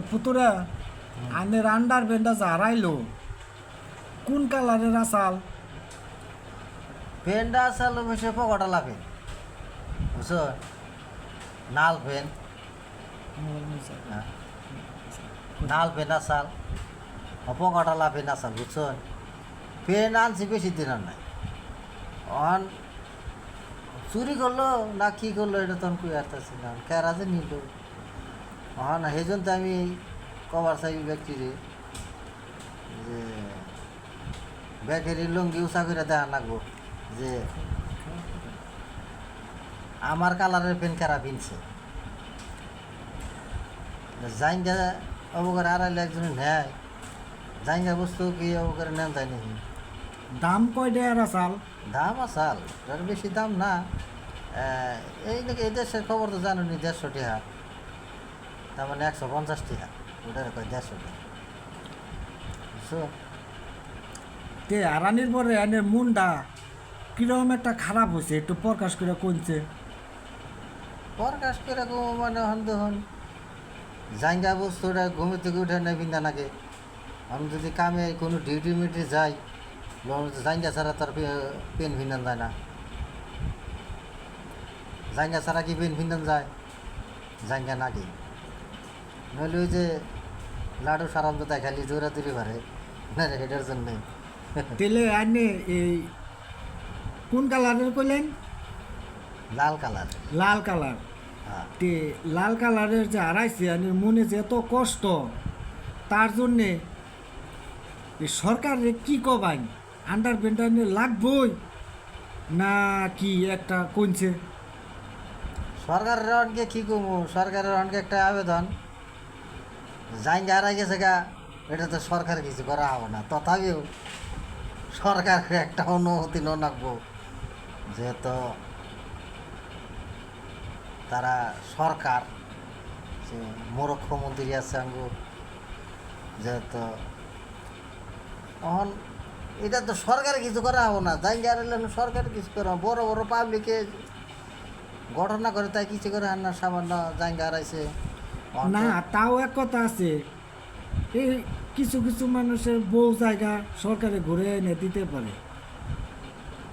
পুতুরা আনের আন্ডার বেন্ডা হারাইলো কোন কালারের আসাল পেনটা আসলে বেশি পকটা পেন বুঝছো নাল পেন নাল পেন আসাল পকটা পেন আসাল বুঝছো পেন আনছি বেশি দিন আর নাই অন চুরি করলো না কি করলো এটা তখন কুই আসতেছি না কেরা যে নিল হন সেই জন্য তো আমি কভার চাই ব্যক্তিরে যে ব্যাগের লুঙ্গি উষা করে দেখা লাগবো যে আমার কালারের পেন কেরা পিনছে জাইঙ্গা অবকার আড়াইলে একজন নেয় জাইঙ্গা বস্তু কি অবকারে নেন যায় নাকি দাম কয়টা আর আসাল দাম আসাল এর বেশি দাম না এই নাকি এই দেশের খবর তো জানো নি 150 টাকা তার মানে 150 টাকা ওটার কয় 150 টাকা বুঝছো তে হারানির পরে আনের মুন্ডা কিরকম একটা খারাপ হয়েছে একটু প্রকাশ করে কইছে প্রকাশ করে মানে হন দেখুন জাইঙ্গা বস্তুটা ঘুমে থেকে উঠে নেয় বিন্দা নাকি আমি যদি কামে কোনো ডিউটি মিউটি যাই জাইঙ্গা ছাড়া তার পেন ভিন্দান যায় না জাইঙ্গা ছাড়া কি পেন ভিন্দান যায় জাইঙ্গা নাকি নইলে ওই যে লাডু সারাম তো দেখালি দৌড়াদৌড়ি পারে না রে এটার জন্যে তেলে আনে এই কোন কালারের কইলেন লাল কালার লাল কালার হ্যাঁ তে লাল কালারের যে হারাইছে আনের মনে যে এত কষ্ট তার জন্যে এই সরকারে কি কবাই আন্ডার বেন্ডার লাগবই না কি একটা কইছে সরকারের অনকে কী কমু সরকারের অনকে একটা আবেদন জাইঙ্গা হারাই গেছে গা এটা তো সরকার কিছু করা হবে না তথাপিও সরকারের একটা অনুমতি ন রাখবো যেহেতু তারা সরকার যে মুখ্যমন্ত্রী আছে আঙ্গু যেহেতু এখন এটা তো সরকারে কিছু করা হবে না জাইঙ্গা হারাইলে সরকার কিছু করা বড় বড় পাবলিকে ঘটনা করে তাই কিছু করে আর না সামান্য জাইঙ্গা হারাইছে না তাও এক কথা আছে এই কিছু কিছু মানুষের বউ জায়গা সরকারে ঘুরে এনে দিতে পারে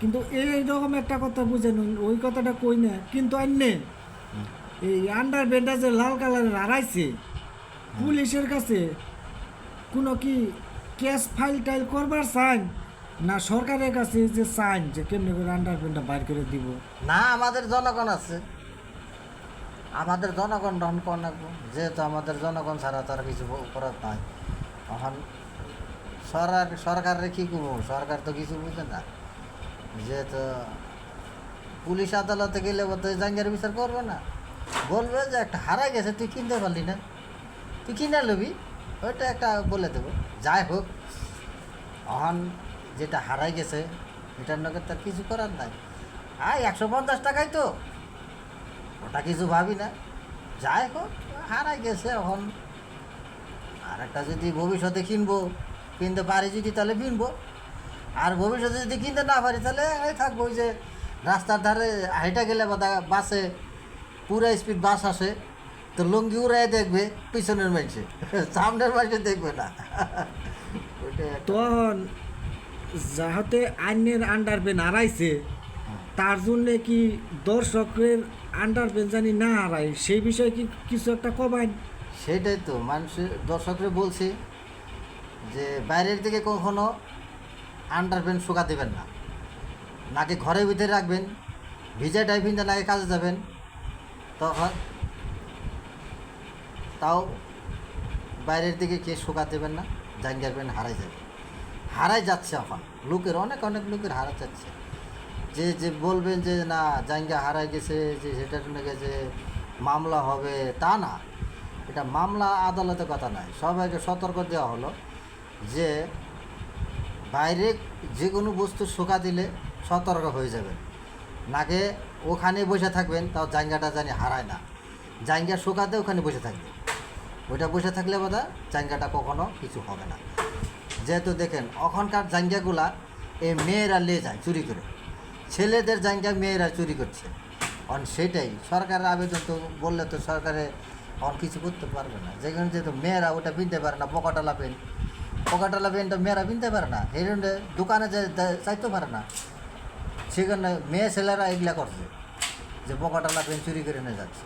কিন্তু এইরকম একটা কথা বুঝেন ওই কথাটা কই না কিন্তু আন্নে এই আন্ডার বেন্ডা যে লাল কালারের হারাইছে পুলিশের কাছে কোনো কি কেস ফাইল টাইল করবার চান না সরকারের কাছে যে চান যে কেমনি করে আন্ডার বেন্ডা বাইর করে দিব না আমাদের জনগণ আছে আমাদের জনগণ দহন কর রাখবো যেহেতু আমাদের জনগণ ছাড়া তার কিছু করার নাই এখন সরকারের কী করবো সরকার তো কিছু বুঝে না যেহেতু পুলিশ আদালতে গেলে তো জাঙ্গের বিচার করবে না বলবে যে একটা হারাই গেছে তুই কিনতে পারলি না তুই কিনে লবি ওইটা একটা বলে দেবো যাই হোক এখন যেটা হারাই গেছে এটার নাকি তার কিছু করার নাই 150 টাকাই তো ওটা কিছু ভাবি না যাই হোক হারাই গেছে এখন আর একটা যদি ভবিষ্যতে কিনতে পারি যদি তাহলে কিনবো আর ভবিষ্যতে যদি কিনতে না পারি তাহলে এই থাকবো ওই যে রাস্তার ধারে হাইটা গেলে বা বাসে পুরো স্পিড বাস আসে তো লুঙ্গি উড়াই দেখবে পিছনের মানুষে সামনের মানুষে দেখবে না ওইটা তখন যাহাতে আইনের আন্ডার বেন হারাইছে তার জন্যে কি দর্শকের আন্ডার বেন জানি না হারায় সেই বিষয়ে কি কিছু একটা কমায় সেটাই তো মানুষের দর্শকরা বলছে যে বাইরের দিকে কখনো আন্ডারপ্যান্ট শুকা দেবেন না নাকি ঘরের ভিতরে রাখবেন ভিজা ডাইভিংটা নাকি কাজে যাবেন তখন তাও বাইরের দিকে কে শুকা দেবেন না জাঙ্গার প্যান্ট হারাই যাচ্ছে এখন লোকের অনেক লোকের হারা যাচ্ছে যে বলবেন যে না জাঙ্গা হারাই গেছে যে সেটার নাকি যে মামলা হবে তা না এটা মামলা আদালতের কথা নয় সবাইকে সতর্ক দেওয়া হলো যে বাইরে যে কোনো বস্তু শুকা দিলে সতর্ক হয়ে যাবেন নাকি ওখানে বসে থাকবেন তাও জাঙ্গাটা জানি হারায় না জাঙ্গা শুকাতে ওখানে বসে থাকবে ওইটা বসে থাকলে বোধ হয় জাঙ্গাটা কখনো কিছু হবে না যেহেতু দেখেন ওখানকার জাঙ্গাগুলা এই মেয়েরা নিয়ে যায় চুরি করে ছেলেদের জাঙ্গা মেয়েরা চুরি করছে সেটাই সরকারের আবেদন তো বললে তো সরকারে তখন কিছু করতে পারবে না, যেখানে যেহেতু মেয়েরা ওটা পিনতে পারে না, পকাটালা পেনটা মেয়েরা পিনতে পারে না, এই জন্য দোকানে চাইতে পারে না, সেখানে মেয়ে ছেলেরা এগুলা করছে যে পকাটালা পেন চুরি করে নিয়ে যাচ্ছে।